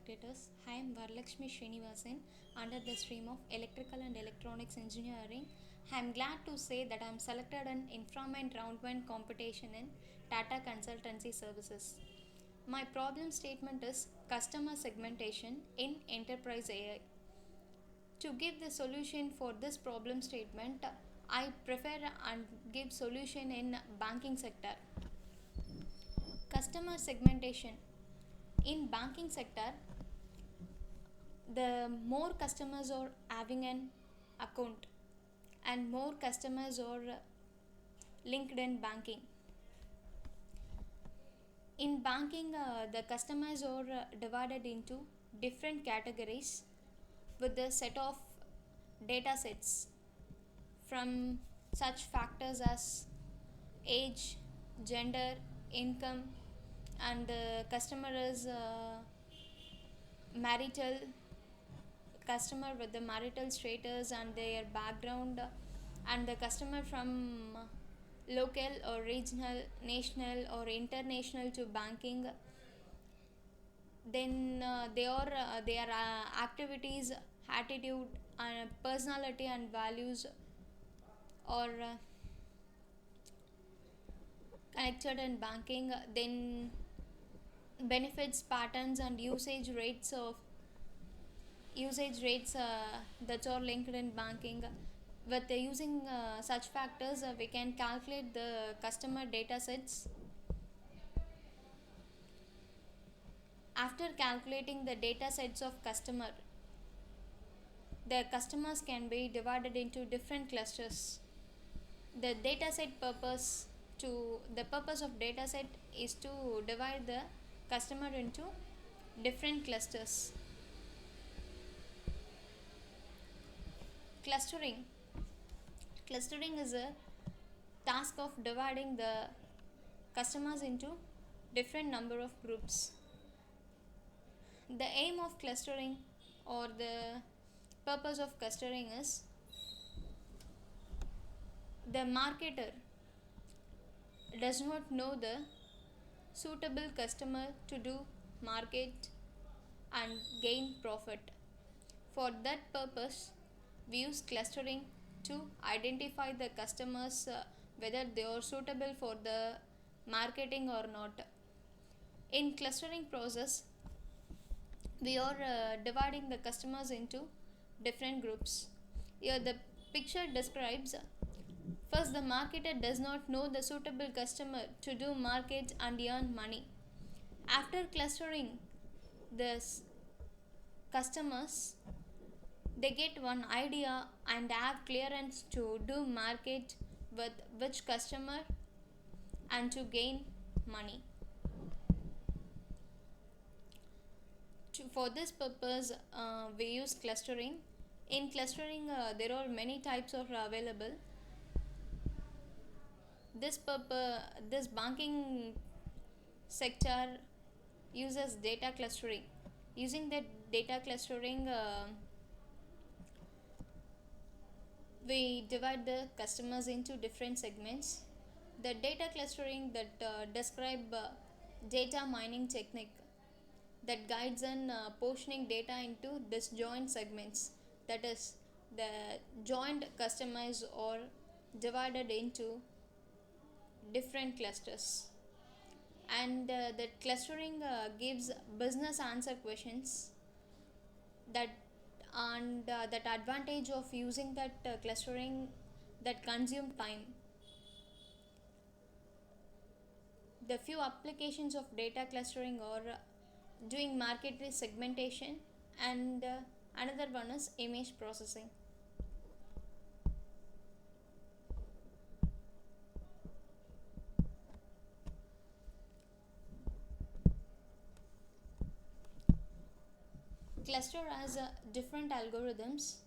spectators. I am Varalakshmi Srinivasan under the stream of Electrical and Electronics Engineering. I am glad to say that I am selected in Inframed Round 1 competition in Tata Consultancy Services. My problem statement is customer segmentation in enterprise AI. To give the solution for this problem statement, I prefer and give solution in banking sector. Customer segmentation in banking sector, the more customers are having an account and more customers are linked in banking. In banking, the customers are divided into different categories with a set of data sets from such factors as age, gender, income, and the customer is marital customer with the marital status and their background, and the customer from local or regional, national or international to banking. Then their activities, attitude, personality and values or connected in banking. Then benefits patterns and usage rates that are linked in banking. With using such factors, we can calculate the customer data sets. After calculating the data sets of customer, the customers can be divided into different clusters. The dataset purpose to the purpose of dataset is to divide the customer into different clusters. Clustering. Clustering is a task of dividing the customers into different number of groups. The aim of clustering or the purpose of clustering is the marketer does not know the suitable customer to do market and gain profit. For that purpose, we use clustering to identify the customers, whether they are suitable for the marketing or not. In clustering process, we are dividing the customers into different groups. Here the picture describes, first the marketer does not know the suitable customer to do market and earn money. After clustering the customers, they get one idea and have clearance to do market with which customer and to gain money. For this purpose, we use clustering. In clustering, there are many types of available. This banking sector uses data clustering. Using the data clustering, we divide the customers into different segments. The data clustering that describe data mining technique that guides in portioning data into disjoint segments, that is the joint customers or divided into different clusters. And the clustering gives business answer questions that that advantage of using that clustering that consume time. The few applications of data clustering are doing market segmentation, and another one is image processing. Cluster has different algorithms.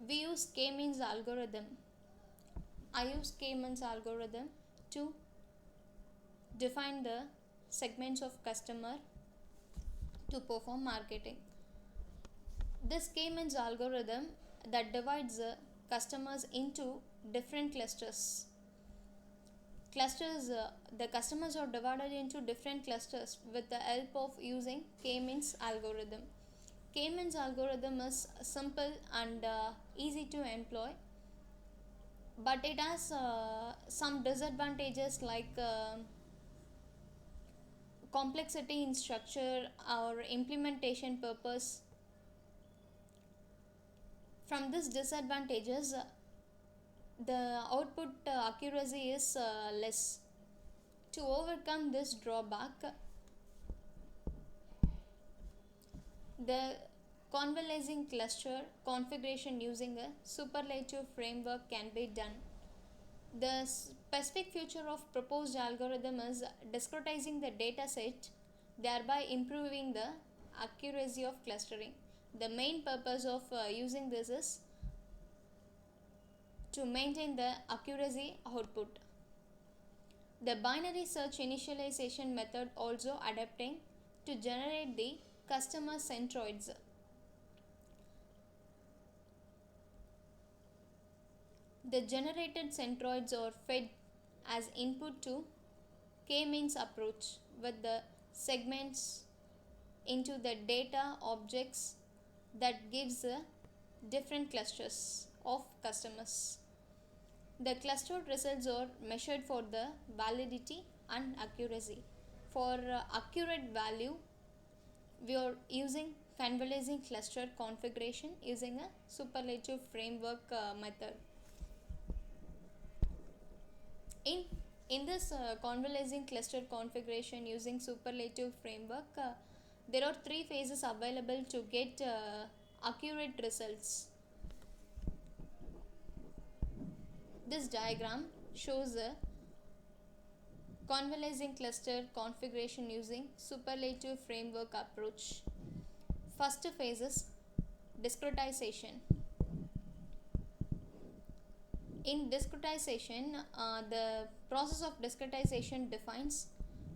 We use k-means algorithm. I use k-means algorithm to define the segments of customer to perform marketing. This k-means algorithm that divides the customers into different clusters. Clusters, the customers are divided into different clusters with the help of using K-means algorithm. K-means algorithm is simple and easy to employ, but it has some disadvantages like complexity in structure or implementation purpose. From these disadvantages, the output accuracy is less. To overcome this drawback, the convolving cluster configuration using a superlative framework can be done. The specific feature of proposed algorithm is discretizing the data set, thereby improving the accuracy of clustering. The main purpose of using this is to maintain the accuracy output. The binary search initialization method also adapting to generate the customer centroids. The generated centroids are fed as input to K-means approach with the segments into the data objects that gives different clusters of customers. The clustered results are measured for the validity and accuracy. For accurate value, we are using convolving cluster configuration using a superlative framework method. In in this convolving cluster configuration using superlative framework, there are three phases available to get accurate results. This diagram shows a convolving cluster configuration using superlative framework approach. First phase is discretization. In discretization, the process of discretization defines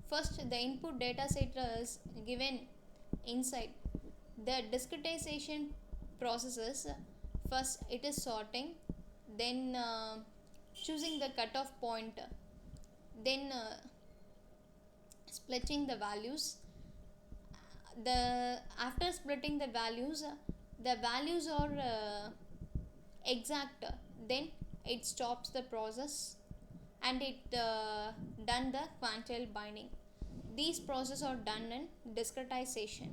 first the input data set is given inside. The discretization processes first it is sorting, then choosing the cutoff point, then splitting the values. The after splitting the values are exact, then it stops the process and it done the quantile binding. These processes are done in discretization.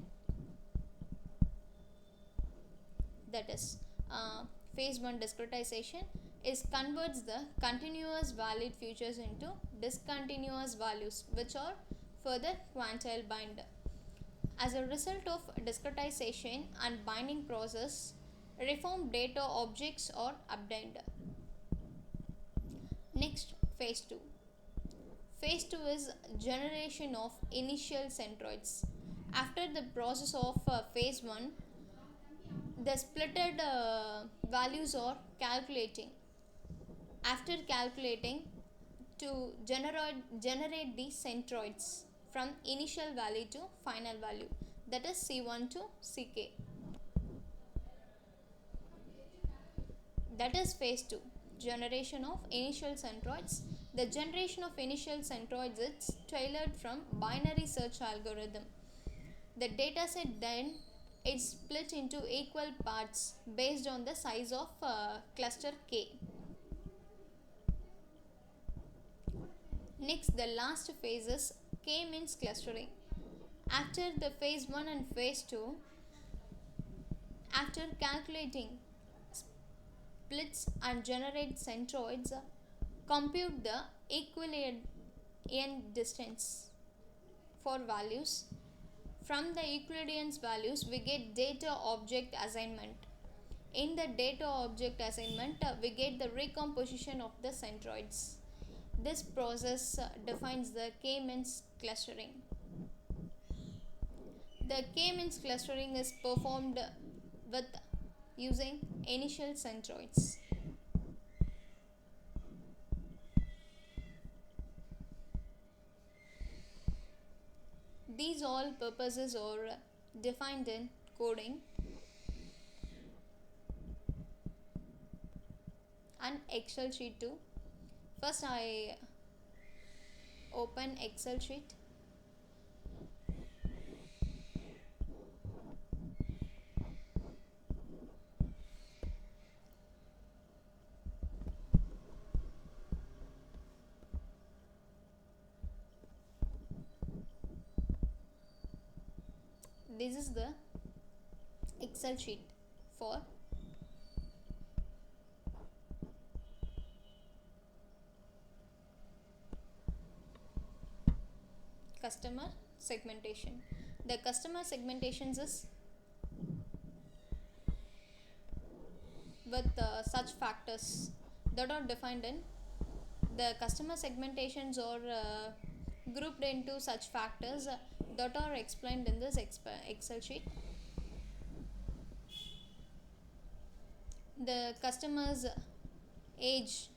That is phase 1 discretization is converts the continuous valid features into discontinuous values which are further quantile bind. As a result of discretization and binding process, reformed data objects are obtained. Next, phase 2. Phase 2 is generation of initial centroids. After the process of phase 1, the splitted values are calculating. After calculating, to generate the centroids from initial value to final value, that is C1 to Ck. That is phase 2, generation of initial centroids. The generation of initial centroids is tailored from binary search algorithm. The dataset then is split into equal parts based on the size of cluster K. Next, the last phase is K-means clustering. After the phase 1 and phase 2, after calculating splits and generate centroids, compute the equivalent distance for values. From the equivalence values, we get data object assignment. In the data object assignment, we get the recomposition of the centroids. This process defines the K-means clustering. The K-means clustering is performed with using initial centroids. These all purposes are defined in coding and Excel sheet too. First, I Open Excel sheet. This is the Excel sheet for customer segmentation. The customer segmentations is with such factors that are defined in the customer segmentations are grouped into such factors that are explained in this Excel sheet. The age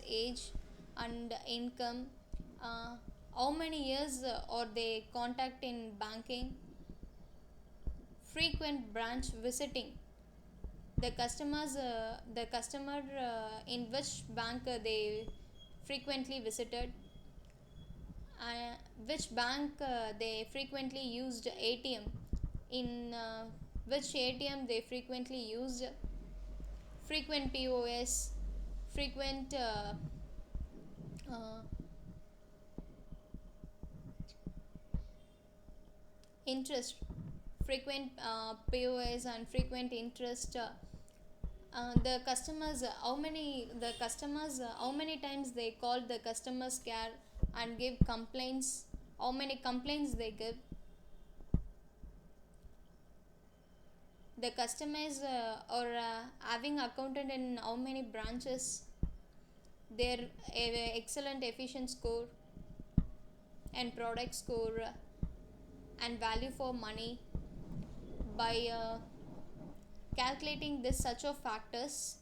age and income, uh, how many years are they contact in banking, frequent branch visiting, the customer in which bank they frequently visited, which bank they frequently used ATM, in which ATM they frequently used, frequent POS, frequent uh, interest, frequent POS and frequent interest. The customers how many times they called the customers care and give complaints, how many complaints they give, the customers are having accounted in how many branches, their excellent efficient score and product score and value for money. By calculating this such of factors,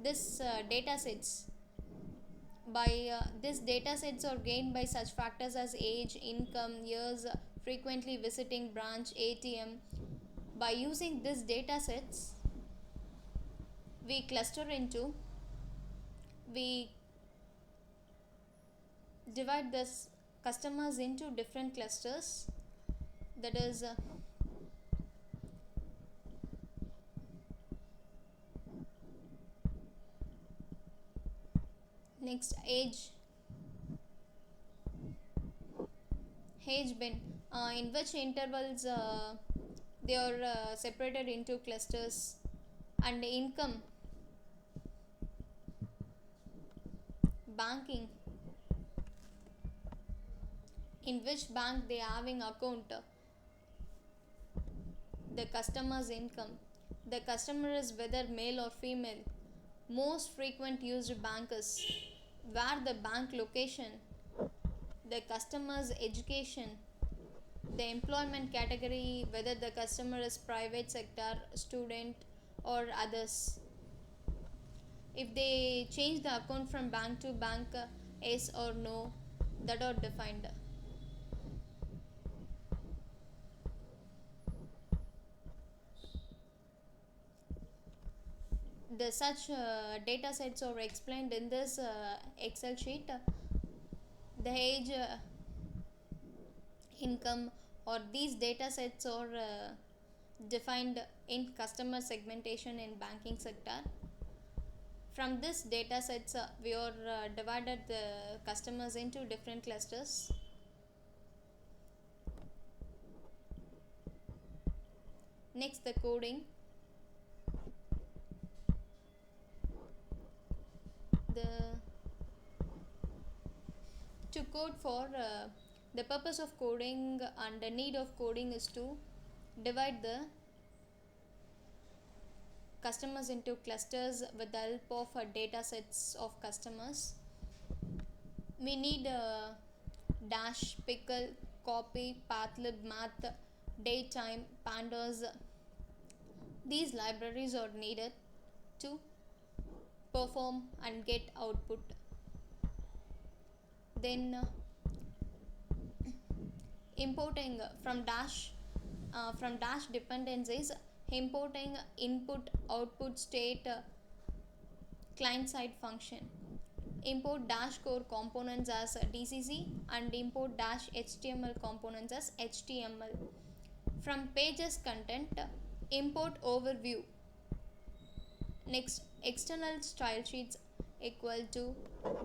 this data sets by this data sets are gained by such factors as age, income, years, frequently visiting branch, ATM. By using this data sets, we cluster into we divide this customers into different clusters, that is next age bin, in which intervals they are separated into clusters, and income, banking, in which bank they are having account, the customer's income, the customer is whether male or female, most frequent used bank is, where the bank location, the customer's education, the employment category, whether the customer is private sector, student or others. If they change the account from bank to bank, yes or no, that are defined. The such data sets are explained in this Excel sheet. The age, income, or these data sets are defined in customer segmentation in banking sector. From this data sets, we are divided the customers into different clusters. Next, the coding. The to code for the purpose of coding and the need of coding is to divide the customers into clusters with the help of data sets of customers. We need dash, pickle, copy, pathlib, math, datetime, pandas. These libraries are needed to perform and get output. Then importing from dash dependencies, importing input output state client side function, import dash core components as DCC and import dash HTML components as HTML. From pages content, import overview. Next, external style sheets equal to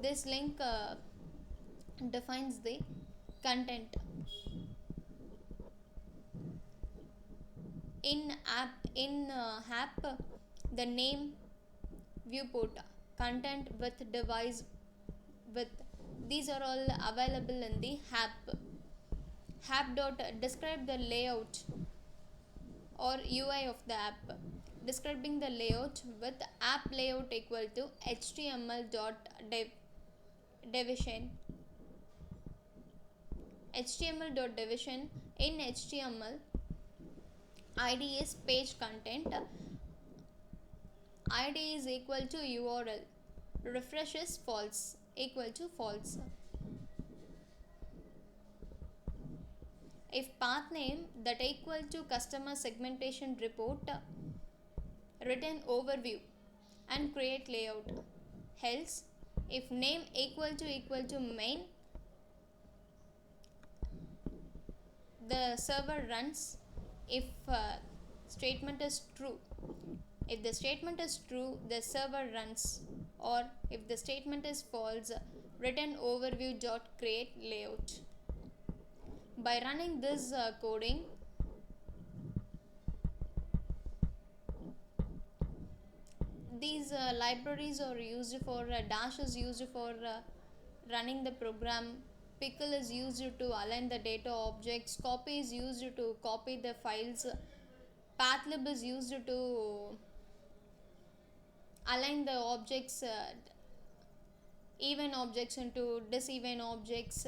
this link defines the content. In app, the name, viewport, content with device with, these are all available in the app dot describe the layout or UI of the app. Describing the layout with app layout equal to html dot division. html dot division. In html, id is page content, id is equal to url, refresh is false, equal to false. If path name that equal to customer segmentation report, written overview and create layout. Else, if name equal to main, the server runs. If statement is true, if the statement is true, the server runs. Or if the statement is false, written overview dot create layout. By running this coding, these libraries are used for dash is used for running the program, pickle is used to align the data objects, copy is used to copy the files, pathlib is used to align the objects, even objects into diseven objects,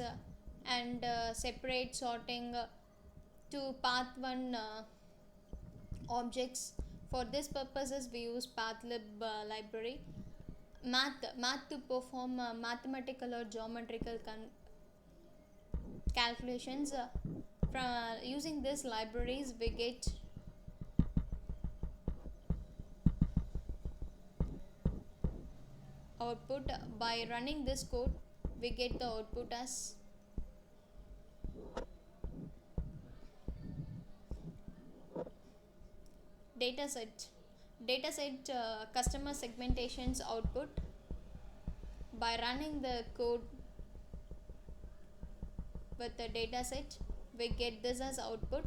and separate sorting to path 1 objects. For this purposes we use pathlib library. Math to perform mathematical or geometrical calculations. From using these libraries we get output. By running this code we get the output as dataset customer segmentations output. By running the code with the dataset we get this as output.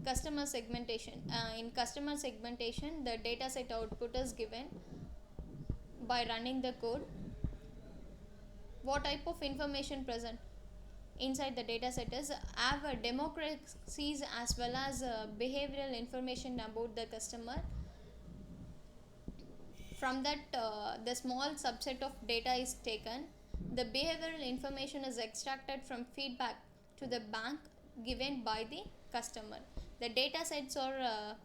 Customer segmentation, in customer segmentation the dataset output is given. By running the code, what type of information present inside the dataset is have demographics as well as behavioral information about the customer. From that the small subset of data is taken. The behavioral information is extracted from feedback to the bank given by the customer. The data sets are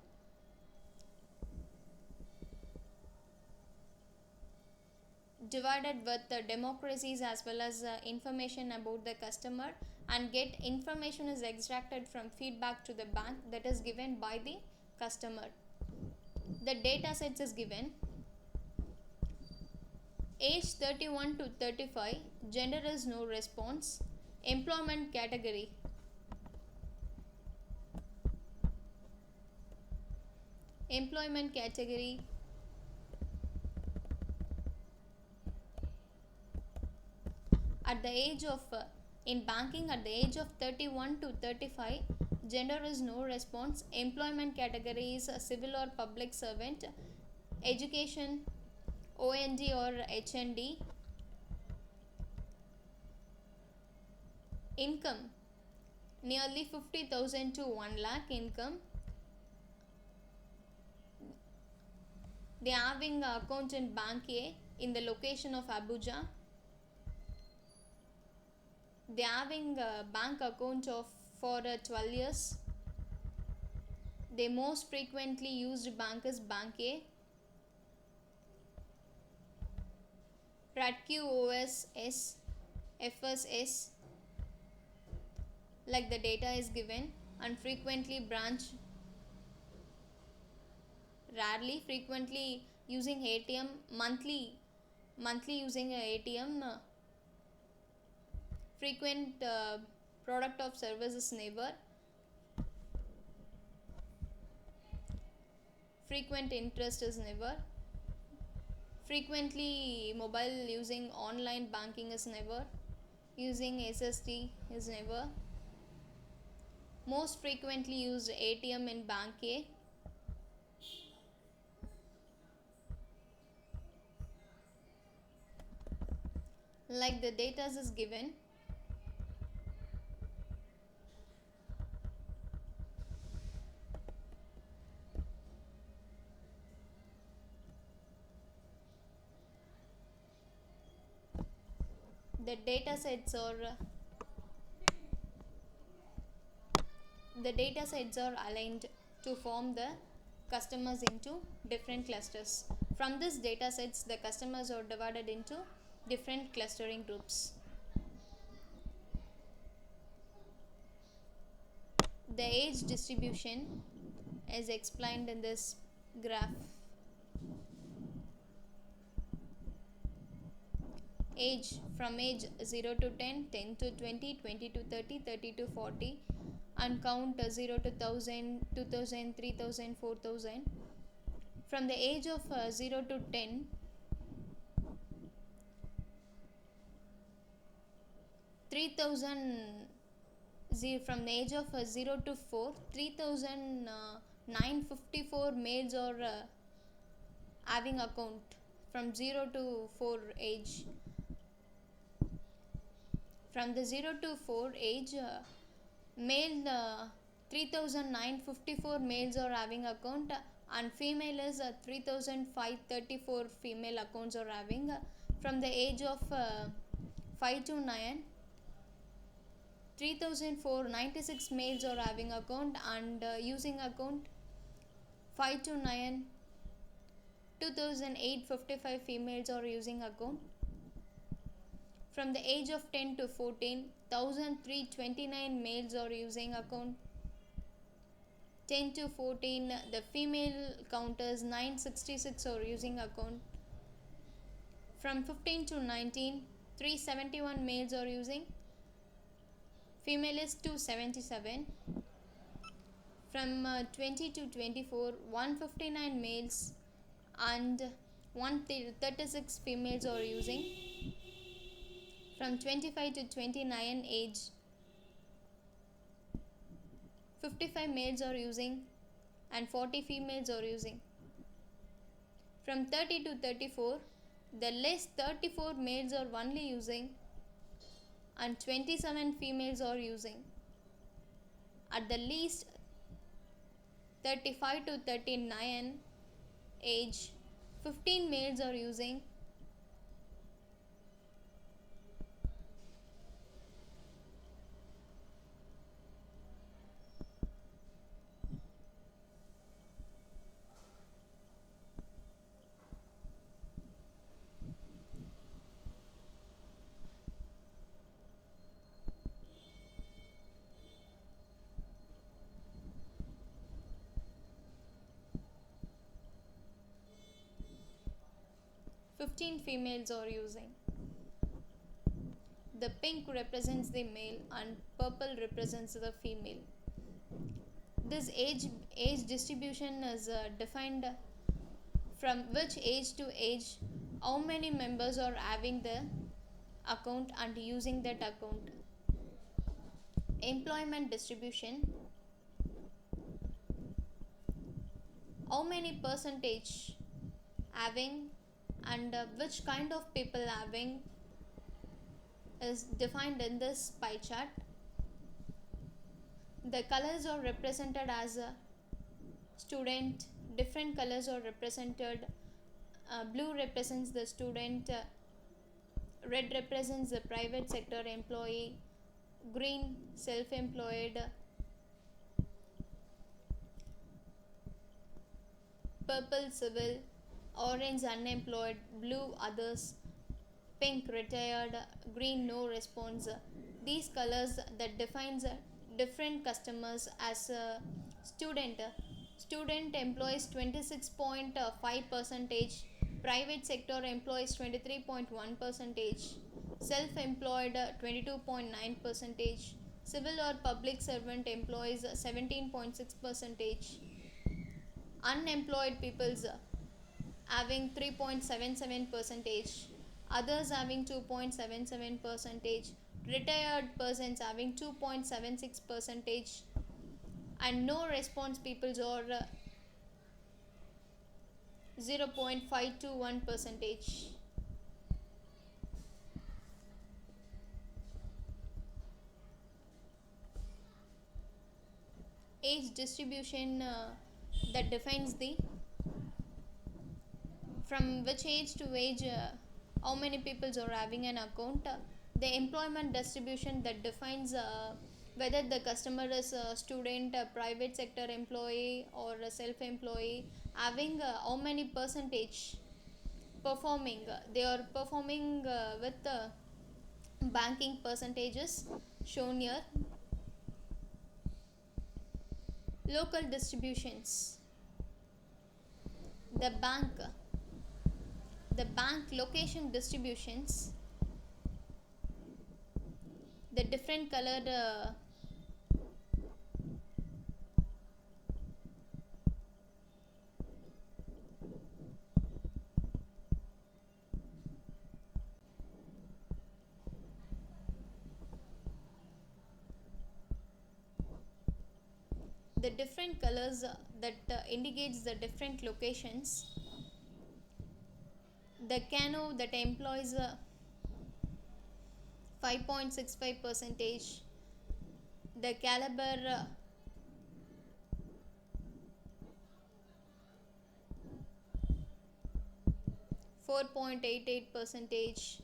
divided with the democracies as well as information about the customer, and get information is extracted from feedback to the bank that is given by the customer. The data sets is given age 31 to 35, gender is no response, employment category, at the age of in banking at the age of 31 to 35, gender is no response, employment category is a civil or public servant, education OND or HND, income nearly 50,000 to 1 lakh income. They are having account in Bank A in the location of Abuja. They are having a bank account of for 12 years. The most frequently used bank is Bank A. RATQ OSS, FSS, like the data is given, and frequently branch rarely, frequently using ATM, monthly using a ATM, frequent product of services never, frequent interest is never, frequently mobile using online banking is never, using SSD is never, most frequently used ATM in bank A, like the data is given. The data sets are aligned to form the customers into different clusters. From this data sets, the customers are divided into different clustering groups. The age distribution is explained in this graph. Age, from age 0 to 10, 10 to 20, 20 to 30, 30 to 40, and count 0 to 1000, 2000, 3000, 4000. From the age of 0 to 10, 3000, from the age of 0 to 4, 3954 males are having account from 0 to 4 age. From the 0 to 4 age, male 3954 males are having account, and female is 3534 female accounts are having. From the age of 5 to 9, 3496 males are having account, and using account 5 to 9, 2855 females are using account. From the age of 10 to 14, 1329 males are using account. 10 to 14, the female counters 966 are using account. From 15 to 19, 371 males are using. Female is 277. From 20 to 24, 159 males and 136 females are using. From 25 to 29 age, 55 males are using and 40 females are using. From 30 to 34, the less 34 males are only using and 27 females are using. At the least 35 to 39 age, 15 males are using. Females are using. The pink represents the male and purple represents the female. This age distribution is defined from which age to age, how many members are having the account and using that account. Employment distribution, how many percentage having and which kind of people having is defined in this pie chart. The colors are represented as a student, different colors are represented. Blue represents the student, red represents the private sector employee, green self-employed, purple civil, orange unemployed, blue others, pink retired, green no response. These colors that defines different customers as a student. Student employs 26.5 percentage, private sector employs 23.1 percentage, self-employed 22.9 percentage, civil or public servant employs 17.6 percentage, unemployed peoples having 3.77 percentage, others having 2.77 percentage, retired persons having 2.76 percentage, and no response peoples or 0.521 percentage. Age distribution that defines the from which age to age how many people are having an account. The employment distribution that defines whether the customer is a student, a private sector employee, or a self-employee, having how many percentage performing. They are performing with banking percentages shown here. Local distributions. The bank location distributions, the different colored the different colors that indicates the different locations. The Kano that employs 5.65 percentage, the Caliber 4.88 percentage,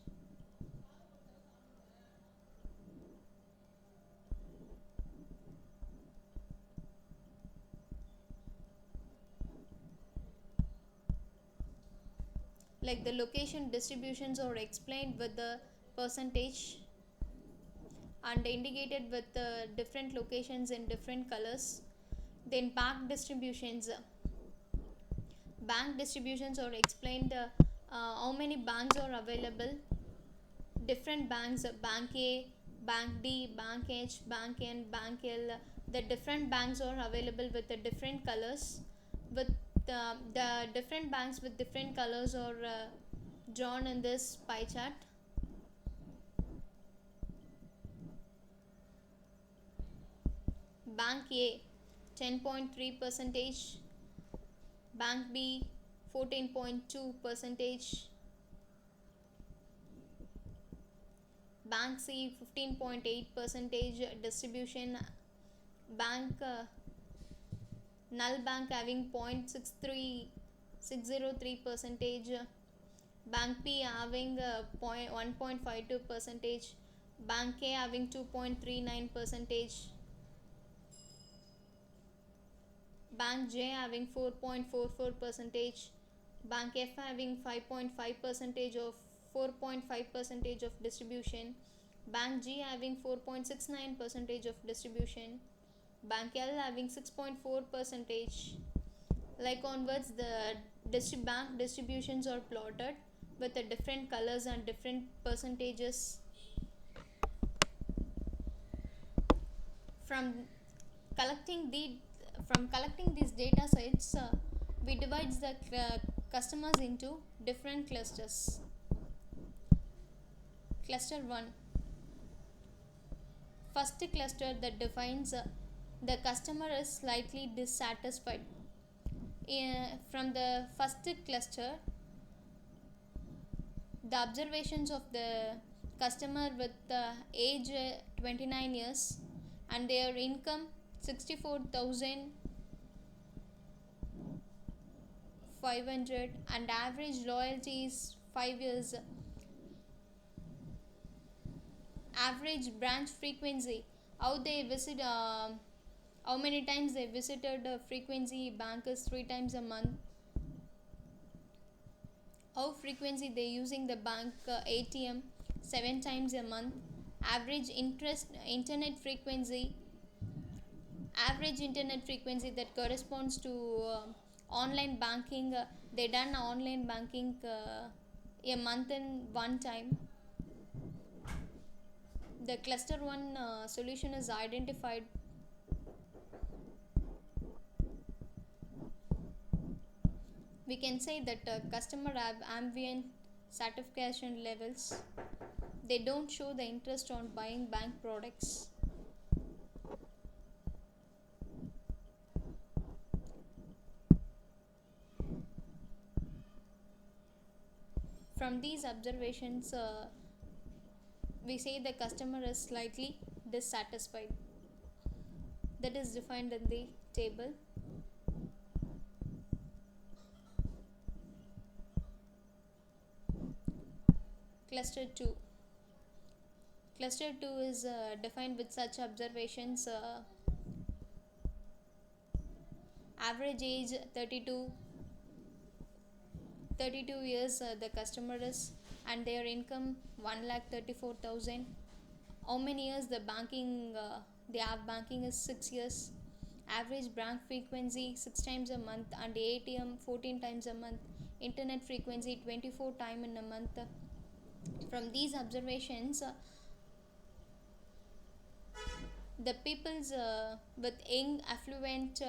like the location distributions are explained with the percentage and indicated with different locations in different colors. Then bank distributions are explained how many banks are available, different banks, bank A, bank D, bank H, bank N, bank L. The different banks are available with the different colors. With the different banks with different colors are drawn in this pie chart. Bank A 10.3 percentage, Bank B 14.2 percentage, Bank C 15.8 percentage distribution, Bank Null Bank having 0.603 percentage, Bank P having 1.52 percentage, Bank A having 2.39 percentage, Bank J having 4.44 percentage, Bank F having 5.5 percentage of 4.5 percentage of distribution, Bank G having 4.69 percentage of distribution, Bank L having 6.4 percentage. Like onwards, the bank distributions are plotted with the different colors and different percentages. From collecting these data sets, we divide the customers into different clusters. Cluster 1, first cluster that defines the customer is slightly dissatisfied. From the first cluster, the observations of the customer with age 29 years and their income 64,500 and average loyalty is 5 years. Average branch frequency, how they visit, how many times they visited frequency, bank is 3 times a month. How frequency they using the bank ATM 7 times a month. Average internet frequency, average internet frequency that corresponds to online banking. They done online banking a month in one time. The cluster 1 solution is identified. We can say that customer have ambient satisfaction levels. They don't show the interest on buying bank products. From these observations, we say the customer is slightly dissatisfied. That is defined in the table. Cluster 2. Cluster 2 is defined with such observations: average age 32 years, the customer is, and their income 1,34,000. How many years the banking they have banking is 6 years. Average bank frequency 6 times a month, and ATM 14 times a month. Internet frequency 24 times in a month. From these observations, the peoples with young, affluent,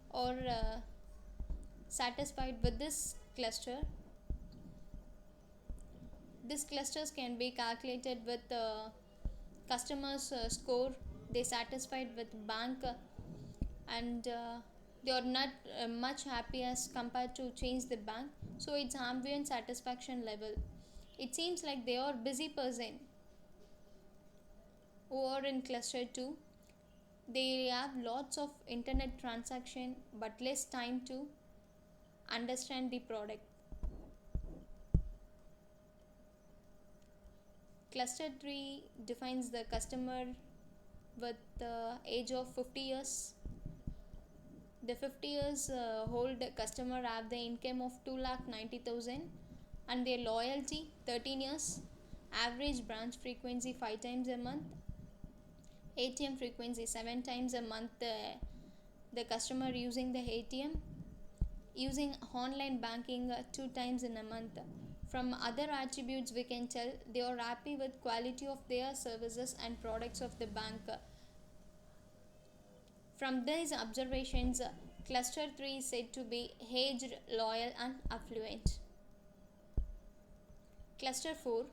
or satisfied with this cluster. These clusters can be calculated with customers score. They satisfied with bank, and they are not much happy as compared to change the bank. So it's ambient satisfaction level. It seems like they are busy person who are in cluster 2. They have lots of internet transaction but less time to understand the product. Cluster 3 defines the customer with the age of 50 years. The 50 years old customer have the income of 2,90,000 and their loyalty 13 years. Average branch frequency 5 times a month. ATM frequency 7 times a month. The customer using the ATM. Using online banking 2 times in a month. From other attributes we can tell they are happy with quality of their services and products of the bank. From these observations, cluster 3 is said to be aged, loyal and affluent. Cluster 4.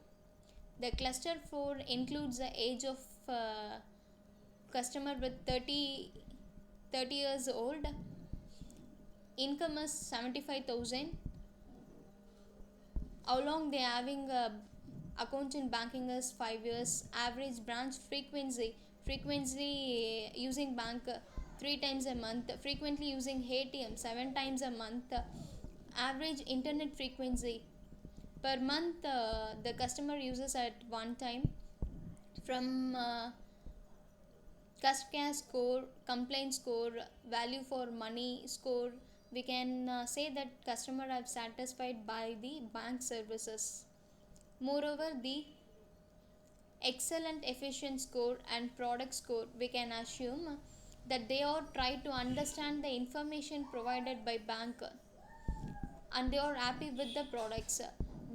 The cluster 4 includes the age of customer with 30 years old. Income is 75,000. How long they are having account in banking is 5 years. Average branch frequency using bank 3 times a month. Frequently using ATM 7 times a month. Average internet frequency per month the customer uses at one time. From customer score, complaint score, value for money score, we can say that customer are satisfied by the bank services. Moreover, the excellent efficient score and product score, we can assume that they all try to understand the information provided by bank and they are happy with the products.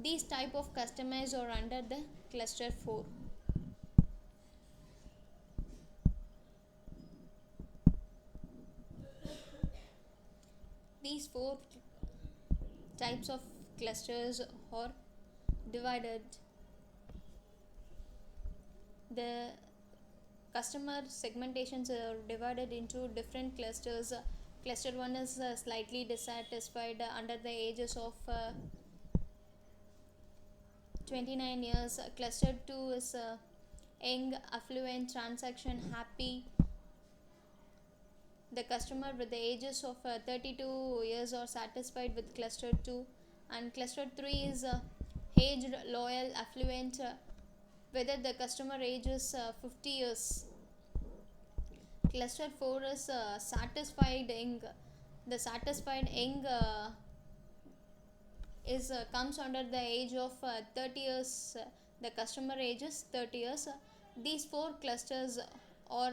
These type of customers are under the cluster 4. These 4 types of clusters are divided. The customer segmentations are divided into different clusters. Cluster 1 is slightly dissatisfied under the ages of 29 years. Cluster 2 is young, affluent, transaction happy. The customer with the ages of 32 years are satisfied with cluster 2, and cluster 3 is aged, loyal, affluent, whether the customer age is 50 years. Cluster 4 is satisfied young. The satisfied young is comes under the age of 30 years. The customer age is 30 years. These 4 clusters are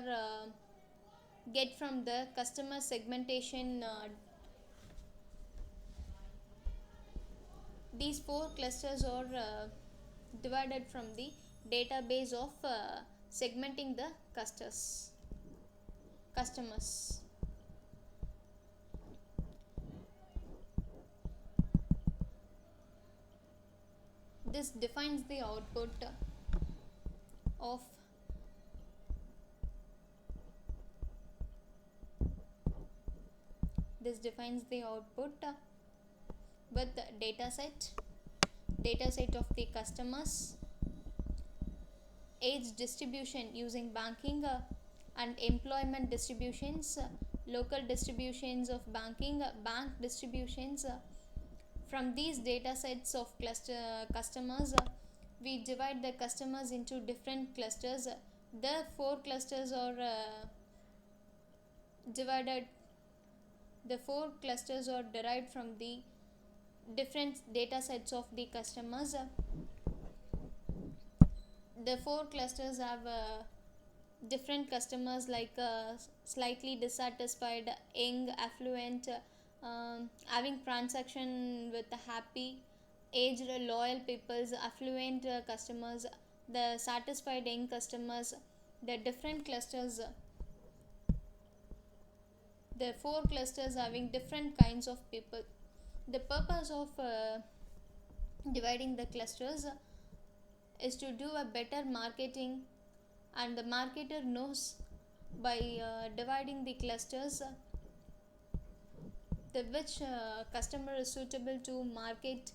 get from the customer segmentation. These four clusters are divided from the database of segmenting the customers. This defines the output of with the data set of the customers, age distribution using banking and employment distributions, local distributions of banking, bank distributions. From these data sets of customers, we divide the customers into different clusters. The four clusters are divided. The four clusters are derived from the different data sets of the customers. The four clusters have different customers like slightly dissatisfied, young, affluent, having transaction with happy, aged, loyal peoples, affluent customers, the satisfied young customers, the different clusters. The four clusters having different kinds of people. The purpose of dividing the clusters is to do a better marketing, and the marketer knows by dividing the clusters the which customer is suitable to market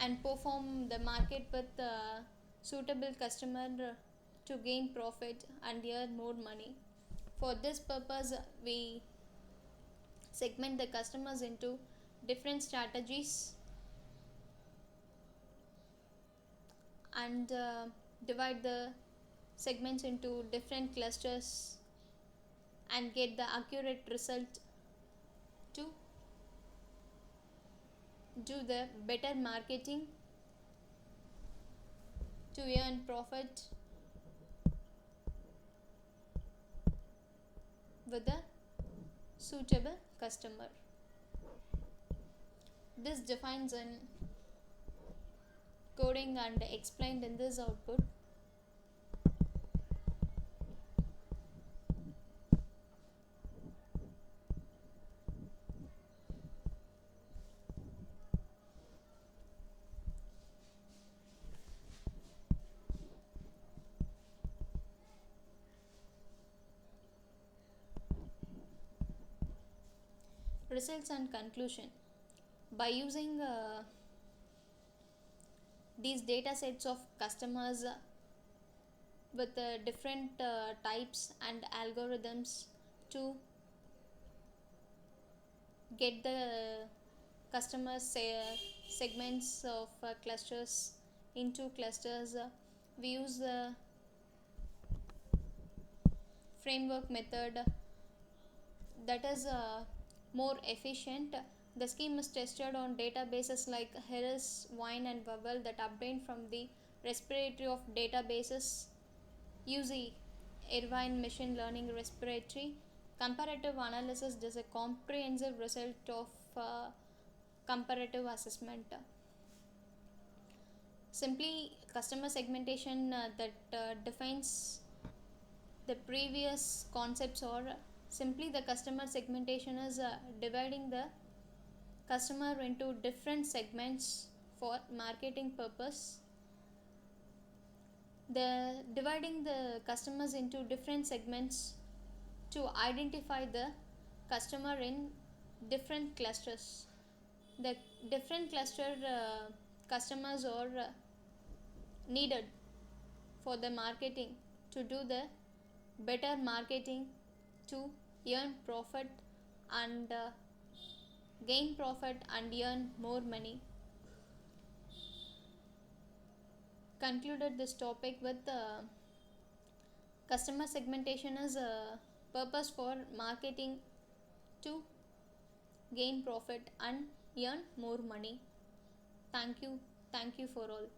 and perform the market with suitable customer to gain profit and earn more money. For this purpose, we segment the customers into different strategies and divide the segments into different clusters and get the accurate result to do the better marketing to earn profit with a suitable customer. This defines an coding and explained in this output. Results and conclusion. By using these data sets of customers with different types and algorithms to get the customer segments of clusters into clusters, we use the framework method that is more efficient. The scheme is tested on databases like Harris, Wine, and Webber that obtained from the repository of databases UZ Irvine Machine Learning Repository. Comparative analysis is a comprehensive result of comparative assessment. Simply, customer segmentation that defines the previous concepts, or simply the customer segmentation is dividing the customer into different segments for marketing purpose. The dividing the customers into different segments to identify the customer in different clusters. The different cluster customers are needed for the marketing to do the better marketing to earn profit and gain profit and earn more money. Concluded this topic with customer segmentation is a purpose for marketing to gain profit and earn more money. Thank you for all.